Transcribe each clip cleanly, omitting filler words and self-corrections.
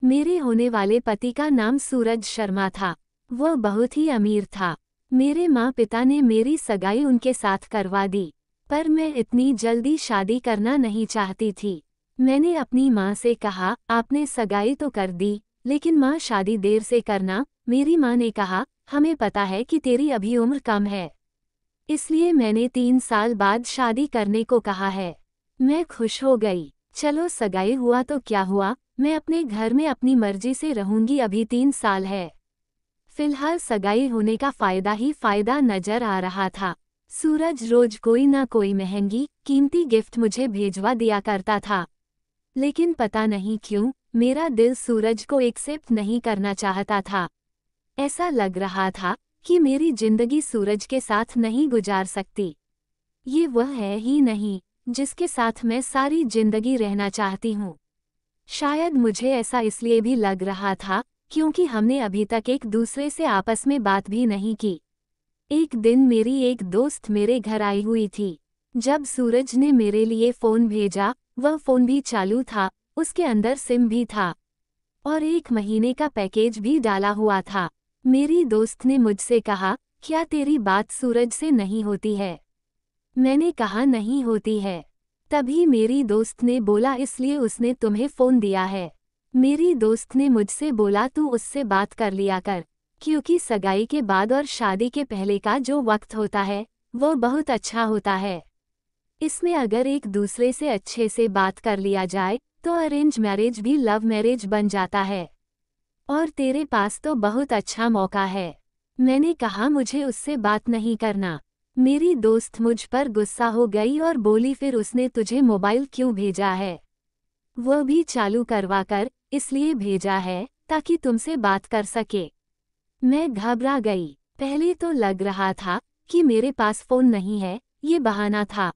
मेरे होने वाले पति का नाम सूरज शर्मा था। वह बहुत ही अमीर था। मेरे माँ पिता ने मेरी सगाई उनके साथ करवा दी, पर मैं इतनी जल्दी शादी करना नहीं चाहती थी। मैंने अपनी माँ से कहा, आपने सगाई तो कर दी, लेकिन माँ शादी देर से करना। मेरी माँ ने कहा, हमें पता है कि तेरी अभी उम्र कम है, इसलिए मैंने 3 साल बाद शादी करने को कहा है। मैं खुश हो गई। चलो सगाई हुआ तो क्या हुआ, मैं अपने घर में अपनी मर्जी से रहूंगी, अभी 3 साल है। फिलहाल सगाई होने का फायदा ही फायदा नजर आ रहा था। सूरज रोज कोई ना कोई महंगी कीमती गिफ्ट मुझे भेजवा दिया करता था, लेकिन पता नहीं क्यों मेरा दिल सूरज को एक्सेप्ट नहीं करना चाहता था। ऐसा लग रहा था कि मेरी जिंदगी सूरज के साथ नहीं गुजार सकती। ये वह है ही नहीं जिसके साथ मैं सारी जिंदगी रहना चाहती हूँ। शायद मुझे ऐसा इसलिए भी लग रहा था क्योंकि हमने अभी तक एक दूसरे से आपस में बात भी नहीं की। एक दिन मेरी एक दोस्त मेरे घर आई हुई थी। जब सूरज ने मेरे लिए फ़ोन भेजा, वह फ़ोन भी चालू था, उसके अंदर सिम भी था और 1 महीने का पैकेज भी डाला हुआ था। मेरी दोस्त ने मुझसे कहा, क्या तेरी बात सूरज से नहीं होती है? मैंने कहा नहीं होती है। तभी मेरी दोस्त ने बोला इसलिए उसने तुम्हें फ़ोन दिया है। मेरी दोस्त ने मुझसे बोला तू उससे बात कर लिया कर, क्योंकि सगाई के बाद और शादी के पहले का जो वक्त होता है वो बहुत अच्छा होता है। इसमें अगर एक दूसरे से अच्छे से बात कर लिया जाए तो अरेंज मैरिज भी लव मैरिज बन जाता है। और तेरे पास तो बहुत अच्छा मौका है। मैंने कहा मुझे उससे बात नहीं करना। मेरी दोस्त मुझ पर गुस्सा हो गई और बोली फिर उसने तुझे मोबाइल क्यों भेजा है? वह भी चालू करवा कर, इसलिए भेजा है ताकि तुमसे बात कर सके। मैं घबरा गई। पहले तो लग रहा था कि मेरे पास फ़ोन नहीं है, ये बहाना था।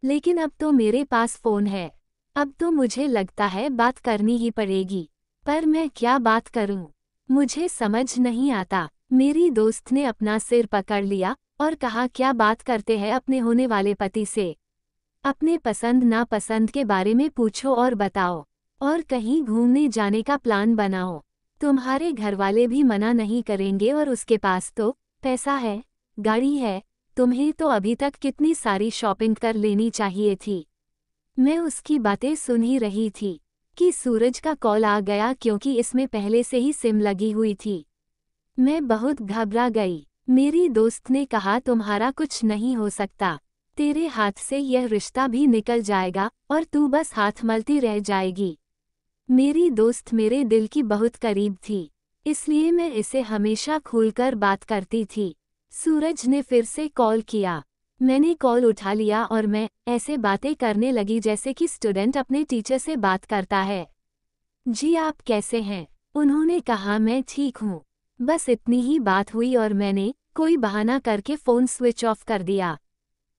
लेकिन अब तो मेरे पास फ़ोन है। अब तो मुझे लगता है बात करनी ही पड़ेगी। पर मैं क्या बात करूं? मुझे समझ नहीं आता। मेरी दोस्त ने अपना सिर पकड़ लिया और कहा क्या बात करते हैं अपने होने वाले पति से? अपने पसंद नापसंद के बारे में पूछो और बताओ, और कहीं घूमने जाने का प्लान बनाओ। तुम्हारे घरवाले भी मना नहीं करेंगे और उसके पास तो पैसा है, गाड़ी है। तुम्हें तो अभी तक कितनी सारी शॉपिंग कर लेनी चाहिए थी। मैं उसकी बातें सुन ही रही थी कि सूरज का कॉल आ गया क्योंकि इसमें पहले से ही सिम लगी हुई थी। मैं बहुत घबरा गई। मेरी दोस्त ने कहा तुम्हारा कुछ नहीं हो सकता, तेरे हाथ से यह रिश्ता भी निकल जाएगा और तू बस हाथ मलती रह जाएगी। मेरी दोस्त मेरे दिल की बहुत करीब थी, इसलिए मैं इसे हमेशा खुलकर बात करती थी। सूरज ने फिर से कॉल किया। मैंने कॉल उठा लिया और मैं ऐसे बातें करने लगी जैसे कि स्टूडेंट अपने टीचर से बात करता है। जी आप कैसे हैं? उन्होंने कहा मैं ठीक हूँ। बस इतनी ही बात हुई और मैंने कोई बहाना करके फ़ोन स्विच ऑफ कर दिया।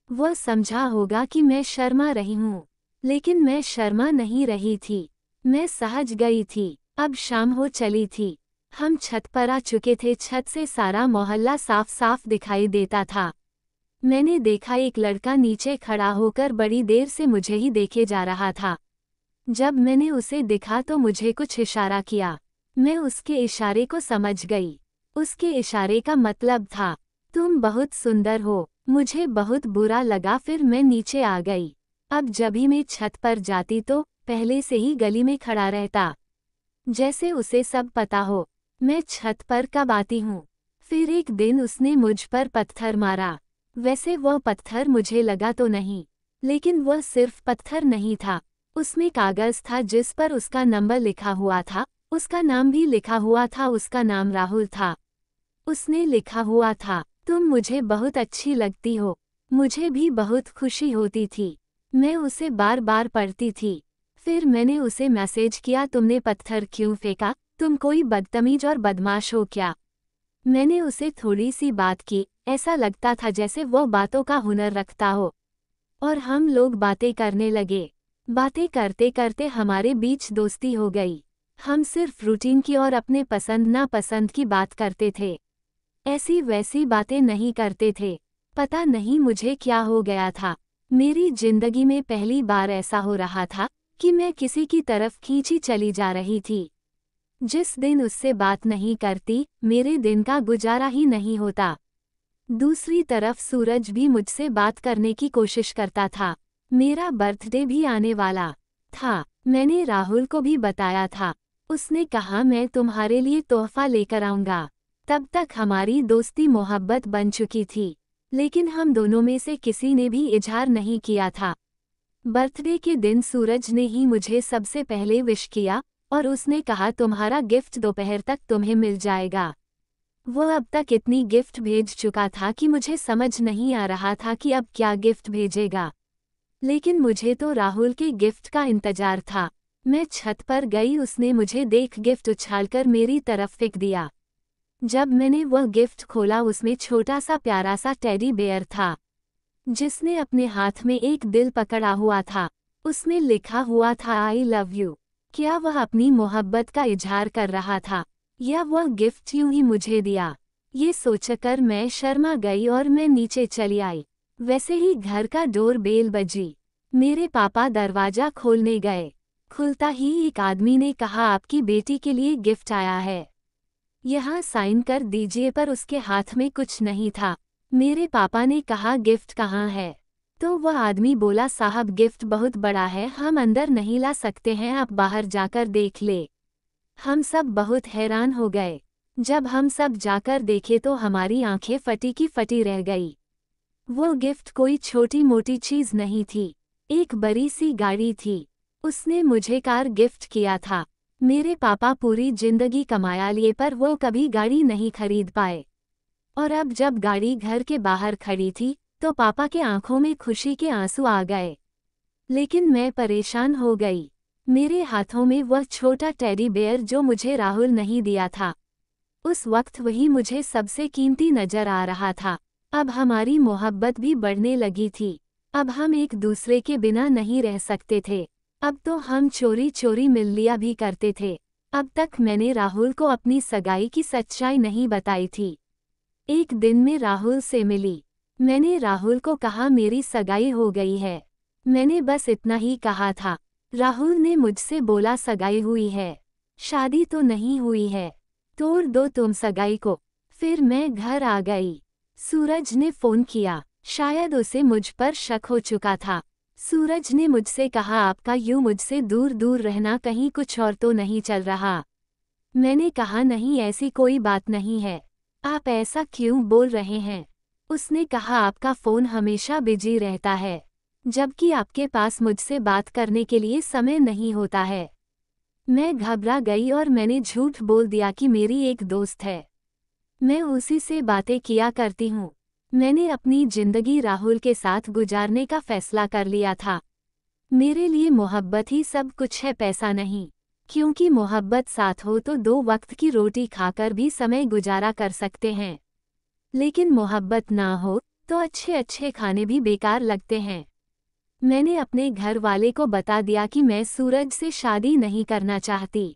वह समझा होगा कि मैं शर्मा रही हूँ, लेकिन मैं शर्मा नहीं रही थी। मैं सहज गई थी। अब शाम हो चली थी। हम छत पर आ चुके थे। छत से सारा मोहल्ला साफ साफ दिखाई देता था। मैंने देखा एक लड़का नीचे खड़ा होकर बड़ी देर से मुझे ही देखे जा रहा था। जब मैंने उसे दिखा तो मुझे कुछ इशारा किया। मैं उसके इशारे को समझ गई। उसके इशारे का मतलब था, तुम बहुत सुंदर हो। मुझे बहुत बुरा लगा, फिर मैं नीचे आ गई। अब जब भी मैं छत पर जाती तो पहले से ही गली में खड़ा रहता, जैसे उसे सब पता हो मैं छत पर कब आती हूँ। फिर एक दिन उसने मुझ पर पत्थर मारा। वैसे वह पत्थर मुझे लगा तो नहीं, लेकिन वह सिर्फ पत्थर नहीं था, उसमें कागज था जिस पर उसका नंबर लिखा हुआ था, उसका नाम भी लिखा हुआ था। उसका नाम राहुल था। उसने लिखा हुआ था, तुम मुझे बहुत अच्छी लगती हो। मुझे भी बहुत खुशी होती थी। मैं उसे बार बार पढ़ती थी। फिर मैंने उसे मैसेज किया, तुमने पत्थर क्यों फेंका? तुम कोई बदतमीज और बदमाश हो क्या? मैंने उसे थोड़ी सी बात की। ऐसा लगता था जैसे वह बातों का हुनर रखता हो, और हम लोग बातें करने लगे। बातें करते करते हमारे बीच दोस्ती हो गई। हम सिर्फ रूटीन की और अपने पसंद नापसंद की बात करते थे, ऐसी वैसी बातें नहीं करते थे। पता नहीं मुझे क्या हो गया था। मेरी जिंदगी में पहली बार ऐसा हो रहा था कि मैं किसी की तरफ खींची चली जा रही थी। जिस दिन उससे बात नहीं करती, मेरे दिन का गुजारा ही नहीं होता। दूसरी तरफ सूरज भी मुझसे बात करने की कोशिश करता था। मेरा बर्थडे भी आने वाला था। मैंने राहुल को भी बताया था। उसने कहा मैं तुम्हारे लिए तोहफा लेकर आऊंगा। तब तक हमारी दोस्ती मोहब्बत बन चुकी थी, लेकिन हम दोनों में से किसी ने भी इजहार नहीं किया था। बर्थडे के दिन सूरज ने ही मुझे सबसे पहले विश किया और उसने कहा तुम्हारा गिफ्ट दोपहर तक तुम्हें मिल जाएगा। वो अब तक इतनी गिफ्ट भेज चुका था कि मुझे समझ नहीं आ रहा था कि अब क्या गिफ्ट भेजेगा। लेकिन मुझे तो राहुल के गिफ्ट का इंतजार था। मैं छत पर गई, उसने मुझे देख गिफ्ट उछालकर मेरी तरफ फेंक दिया। जब मैंने वह गिफ्ट खोला उसमें छोटा सा प्यारा सा टेडी बेयर था, जिसने अपने हाथ में एक दिल पकड़ा हुआ था। उसमें लिखा हुआ था आई लव यू। क्या वह अपनी मोहब्बत का इजहार कर रहा था या वह गिफ्ट यूं ही मुझे दिया? ये सोचकर मैं शर्मा गई और मैं नीचे चली आई। वैसे ही घर का डोर बेल बजी। मेरे पापा दरवाजा खोलने गए। खुलता ही एक आदमी ने कहा आपकी बेटी के लिए गिफ्ट आया है, यहाँ साइन कर दीजिए। पर उसके हाथ में कुछ नहीं था। मेरे पापा ने कहा गिफ्ट कहाँ है? तो वह आदमी बोला साहब गिफ्ट बहुत बड़ा है, हम अंदर नहीं ला सकते हैं, आप बाहर जाकर देख ले। हम सब बहुत हैरान हो गए। जब हम सब जाकर देखे तो हमारी आंखें फटी की फटी रह गई। वो गिफ्ट कोई छोटी मोटी चीज नहीं थी, एक बड़ी सी गाड़ी थी। उसने मुझे कार गिफ्ट किया था। मेरे पापा पूरी जिंदगी कमाया लिए पर वो कभी गाड़ी नहीं खरीद पाए, और अब जब गाड़ी घर के बाहर खड़ी थी तो पापा के आंखों में खुशी के आंसू आ गए। लेकिन मैं परेशान हो गई। मेरे हाथों में वह छोटा टेडी बेयर जो मुझे राहुल नहीं दिया था, उस वक्त वही मुझे सबसे कीमती नजर आ रहा था। अब हमारी मोहब्बत भी बढ़ने लगी थी। अब हम एक दूसरे के बिना नहीं रह सकते थे। अब तो हम चोरी चोरी मिल लिया भी करते थे। अब तक मैंने राहुल को अपनी सगाई की सच्चाई नहीं बताई थी। एक दिन मैं राहुल से मिली। मैंने राहुल को कहा मेरी सगाई हो गई है। मैंने बस इतना ही कहा था। राहुल ने मुझसे बोला सगाई हुई है, शादी तो नहीं हुई है, तोड़ दो तुम सगाई को। फिर मैं घर आ गई। सूरज ने फोन किया। शायद उसे मुझ पर शक हो चुका था। सूरज ने मुझसे कहा आपका यूं मुझसे दूर दूर रहना कहीं कुछ और तो नहीं चल रहा? मैंने कहा नहीं, ऐसी कोई बात नहीं है, आप ऐसा क्यों बोल रहे हैं? उसने कहा आपका फ़ोन हमेशा बिजी रहता है, जबकि आपके पास मुझसे बात करने के लिए समय नहीं होता है। मैं घबरा गई और मैंने झूठ बोल दिया कि मेरी एक दोस्त है, मैं उसी से बातें किया करती हूँ। मैंने अपनी जिंदगी राहुल के साथ गुजारने का फैसला कर लिया था। मेरे लिए मोहब्बत ही सब कुछ है, पैसा नहीं। क्योंकि मोहब्बत साथ हो तो 2 वक्त की रोटी खाकर भी समय गुजारा कर सकते हैं, लेकिन मोहब्बत ना हो तो अच्छे अच्छे खाने भी बेकार लगते हैं। मैंने अपने घर वाले को बता दिया कि मैं सूरज से शादी नहीं करना चाहती,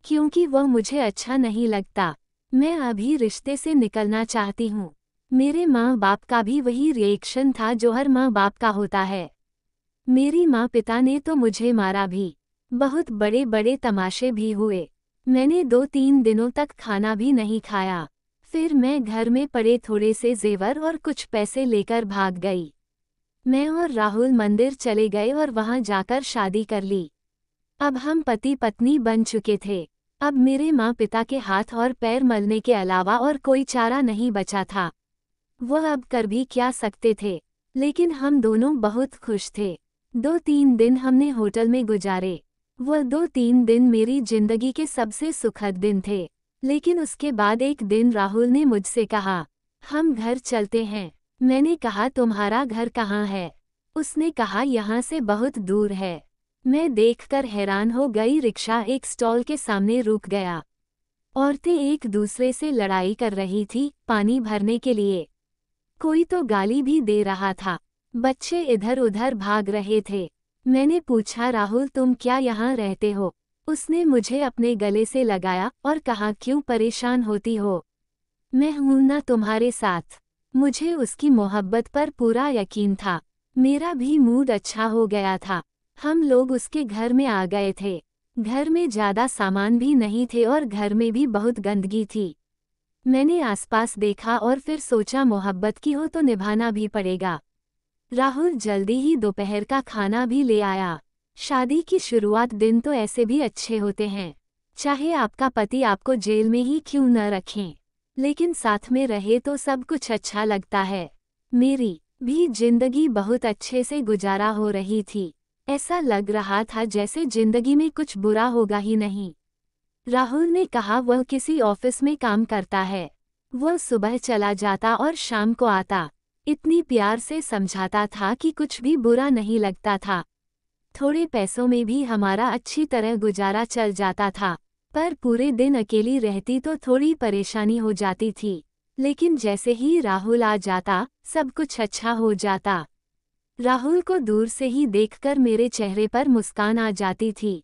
क्योंकि वह मुझे अच्छा नहीं लगता। मैं अभी रिश्ते से निकलना चाहती हूँ। मेरे माँ बाप का भी वही रिएक्शन था जो हर माँ बाप का होता है। मेरी माँ पिता ने तो मुझे मारा भी, बहुत बड़े बड़े तमाशे भी हुए। मैंने 2-3 दिनों तक खाना भी नहीं खाया। फिर मैं घर में पड़े थोड़े से जेवर और कुछ पैसे लेकर भाग गई। मैं और राहुल मंदिर चले गए और वहां जाकर शादी कर ली। अब हम पति पत्नी बन चुके थे। अब मेरे माँ पिता के हाथ और पैर मलने के अलावा और कोई चारा नहीं बचा था। वह अब कर भी क्या सकते थे, लेकिन हम दोनों बहुत खुश थे। 2-3 दिन हमने होटल में गुजारे। वह 2-3 दिन मेरी जिंदगी के सबसे सुखद दिन थे। लेकिन उसके बाद एक दिन राहुल ने मुझसे कहा हम घर चलते हैं। मैंने कहा तुम्हारा घर कहाँ है? उसने कहा यहाँ से बहुत दूर है। मैं देखकर हैरान हो गई। रिक्शा एक स्टॉल के सामने रुक गया। औरतें एक दूसरे से लड़ाई कर रही थी पानी भरने के लिए। कोई तो गाली भी दे रहा था। बच्चे इधर उधर भाग रहे थे। मैंने पूछा राहुल तुम क्या यहाँ रहते हो? उसने मुझे अपने गले से लगाया और कहा क्यों परेशान होती हो? मैं हूं ना तुम्हारे साथ। मुझे उसकी मोहब्बत पर पूरा यकीन था। मेरा भी मूड अच्छा हो गया था। हम लोग उसके घर में आ गए थे। घर में ज़्यादा सामान भी नहीं थे और घर में भी बहुत गंदगी थी। मैंने आसपास देखा और फिर सोचा मोहब्बत की हो तो निभाना भी पड़ेगा। राहुल जल्दी ही दोपहर का खाना भी ले आया। शादी की शुरुआत दिन तो ऐसे भी अच्छे होते हैं, चाहे आपका पति आपको जेल में ही क्यों न रखें, लेकिन साथ में रहे तो सब कुछ अच्छा लगता है। मेरी भी जिंदगी बहुत अच्छे से गुजारा हो रही थी। ऐसा लग रहा था जैसे जिंदगी में कुछ बुरा होगा ही नहीं। राहुल ने कहा वह किसी ऑफिस में काम करता है। वह सुबह चला जाता और शाम को आता। इतनी प्यार से समझाता था कि कुछ भी बुरा नहीं लगता था। थोड़े पैसों में भी हमारा अच्छी तरह गुजारा चल जाता था, पर पूरे दिन अकेली रहती तो थोड़ी परेशानी हो जाती थी। लेकिन जैसे ही राहुल आ जाता, सब कुछ अच्छा हो जाता। राहुल को दूर से ही देखकर मेरे चेहरे पर मुस्कान आ जाती थी।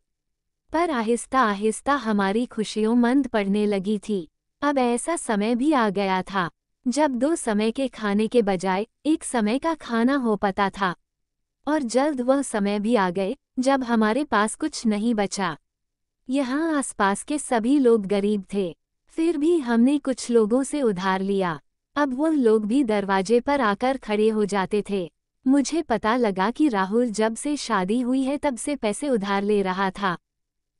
पर आहिस्ता आहिस्ता हमारी खुशियों मंद पड़ने लगी थी। अब ऐसा समय भी आ गया था जब 2 समय के खाने के बजाय 1 समय का खाना हो पाता था। और जल्द वह समय भी आ गए जब हमारे पास कुछ नहीं बचा। यहाँ आसपास के सभी लोग गरीब थे, फिर भी हमने कुछ लोगों से उधार लिया। अब वह लोग भी दरवाजे पर आकर खड़े हो जाते थे। मुझे पता लगा कि राहुल जब से शादी हुई है तब से पैसे उधार ले रहा था।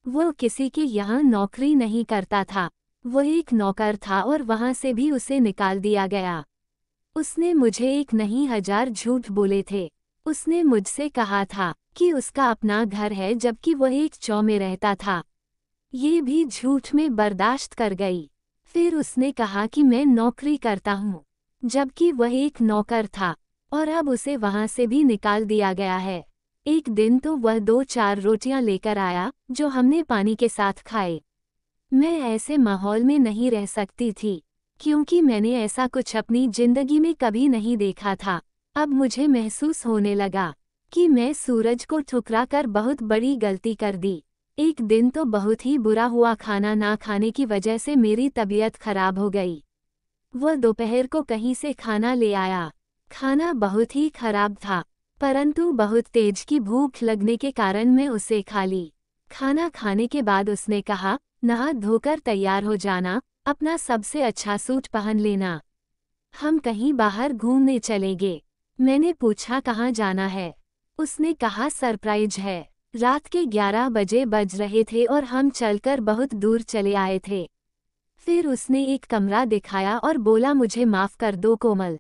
वो किसी के यहाँ नौकरी नहीं करता था, वह एक नौकर था और वहाँ से भी उसे निकाल दिया गया। उसने मुझे 1 नहीं 1000 झूठ बोले थे। उसने मुझसे कहा था कि उसका अपना घर है जबकि वह एक चौ में रहता था। ये भी झूठ में बर्दाश्त कर गई। फिर उसने कहा कि मैं नौकरी करता हूँ, जबकि वह एक नौकर था और अब उसे वहाँ से भी निकाल दिया गया है। एक दिन तो वह 2-4 रोटियां लेकर आया जो हमने पानी के साथ खाए। मैं ऐसे माहौल में नहीं रह सकती थी, क्योंकि मैंने ऐसा कुछ अपनी जिंदगी में कभी नहीं देखा था। अब मुझे महसूस होने लगा कि मैं सूरज को ठुकरा कर बहुत बड़ी गलती कर दी। एक दिन तो बहुत ही बुरा हुआ, खाना ना खाने की वजह से मेरी तबीयत खराब हो गई। वह दोपहर को कहीं से खाना ले आया। खाना बहुत ही खराब था, परंतु बहुत तेज की भूख लगने के कारण मैं उसे खा ली। खाना खाने के बाद उसने कहा, नहा धोकर तैयार हो जाना, अपना सबसे अच्छा सूट पहन लेना, हम कहीं बाहर घूमने चलेंगे। मैंने पूछा कहाँ जाना है। उसने कहा सरप्राइज है। रात के 11 बजे बज रहे थे और हम चलकर बहुत दूर चले आए थे। फिर उसने एक कमरा दिखाया और बोला मुझे माफ़ कर दो कोमल,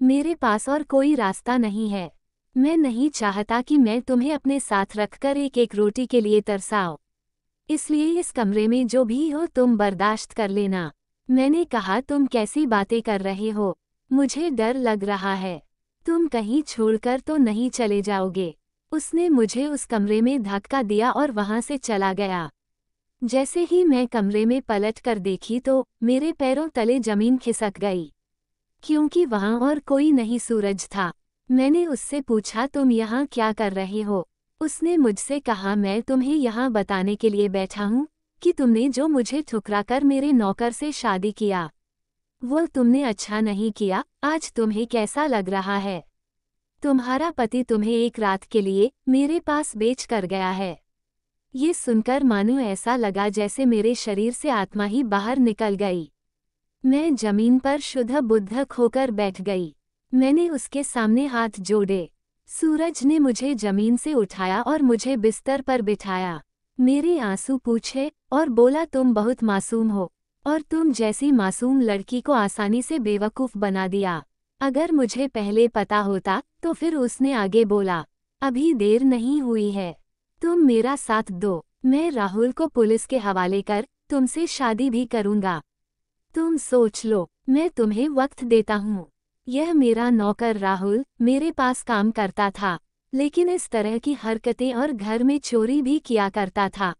मेरे पास और कोई रास्ता नहीं है। मैं नहीं चाहता कि मैं तुम्हें अपने साथ रखकर एक एक रोटी के लिए तरसाऊं, इसलिए इस कमरे में जो भी हो तुम बर्दाश्त कर लेना। मैंने कहा तुम कैसी बातें कर रहे हो, मुझे डर लग रहा है, तुम कहीं छोड़कर तो नहीं चले जाओगे। उसने मुझे उस कमरे में धक्का दिया और वहां से चला गया। जैसे ही मैं कमरे में पलट कर देखी तो मेरे पैरों तले जमीन खिसक गई, क्योंकि वहां और कोई नहीं सूरज था। मैंने उससे पूछा तुम यहाँ क्या कर रहे हो। उसने मुझसे कहा मैं तुम्हें यहाँ बताने के लिए बैठा हूँ कि तुमने जो मुझे ठुकराकर मेरे नौकर से शादी किया वो तुमने अच्छा नहीं किया। आज तुम्हें कैसा लग रहा है? तुम्हारा पति तुम्हें एक रात के लिए मेरे पास बेच कर गया है। ये सुनकर मानो ऐसा लगा जैसे मेरे शरीर से आत्मा ही बाहर निकल गई। मैं जमीन पर शुद्ध बुद्ध खोकर बैठ गई। मैंने उसके सामने हाथ जोड़े। सूरज ने मुझे जमीन से उठाया और मुझे बिस्तर पर बिठाया। मेरे आंसू पूछे और बोला तुम बहुत मासूम हो और तुम जैसी मासूम लड़की को आसानी से बेवकूफ़ बना दिया। अगर मुझे पहले पता होता तो फिर उसने आगे बोला, अभी देर नहीं हुई है, तुम मेरा साथ दो, मैं राहुल को पुलिस के हवाले कर तुमसे शादी भी करूँगा। तुम सोच लो, मैं तुम्हें वक्त देता हूँ। यह मेरा नौकर राहुल मेरे पास काम करता था, लेकिन इस तरह की हरकतें और घर में चोरी भी किया करता था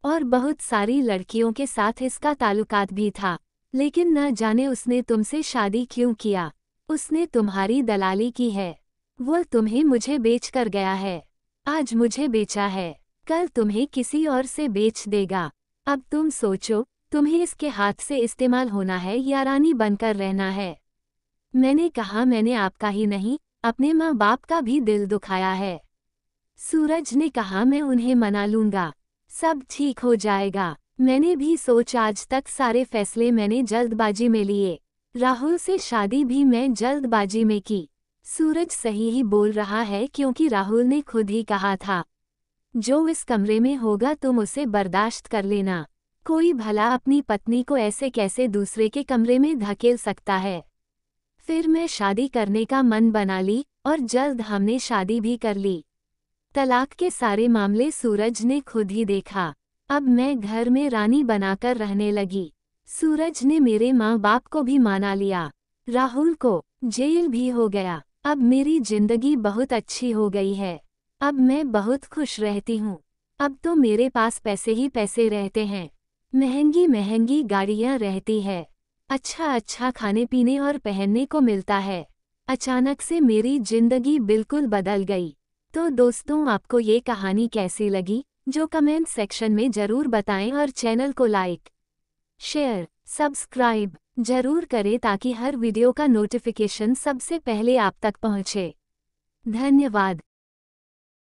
और बहुत सारी लड़कियों के साथ इसका ताल्लुकात भी था। लेकिन न जाने उसने तुमसे शादी क्यों किया। उसने तुम्हारी दलाली की है। वो तुम्हें मुझे बेच कर गया है। आज मुझे बेचा है, कल तुम्हें किसी और से बेच देगा। अब तुम सोचो, तुम्हें इसके हाथ से इस्तेमाल होना है या रानी बनकर रहना है। मैंने कहा मैंने आपका ही नहीं अपने माँ बाप का भी दिल दुखाया है। सूरज ने कहा मैं उन्हें मना लूंगा। सब ठीक हो जाएगा। मैंने भी सोच आज तक सारे फैसले मैंने जल्दबाजी में लिए। राहुल से शादी भी मैं जल्दबाजी में की। सूरज सही ही बोल रहा है क्योंकि राहुल ने खुद ही कहा था, जो इस कमरे में होगा तुम उसे बर्दाश्त कर लेना। कोई भला अपनी पत्नी को ऐसे कैसे दूसरे के कमरे में धकेल सकता है। फिर मैं शादी करने का मन बना ली और जल्द हमने शादी भी कर ली। तलाक के सारे मामले सूरज ने खुद ही देखा। अब मैं घर में रानी बनाकर रहने लगी। सूरज ने मेरे माँ बाप को भी माना लिया। राहुल को जेल भी हो गया। अब मेरी जिंदगी बहुत अच्छी हो गई है। अब मैं बहुत खुश रहती हूँ। अब तो मेरे पास पैसे ही पैसे रहते हैं। महंगी महंगी गाड़ियाँ रहती है। अच्छा खाने पीने और पहनने को मिलता है। अचानक से मेरी जिंदगी बिल्कुल बदल गई। तो दोस्तों, आपको ये कहानी कैसी लगी, जो कमेंट सेक्शन में ज़रूर बताएं और चैनल को लाइक, शेयर, सब्सक्राइब जरूर करें ताकि हर वीडियो का नोटिफिकेशन सबसे पहले आप तक पहुंचे। धन्यवाद।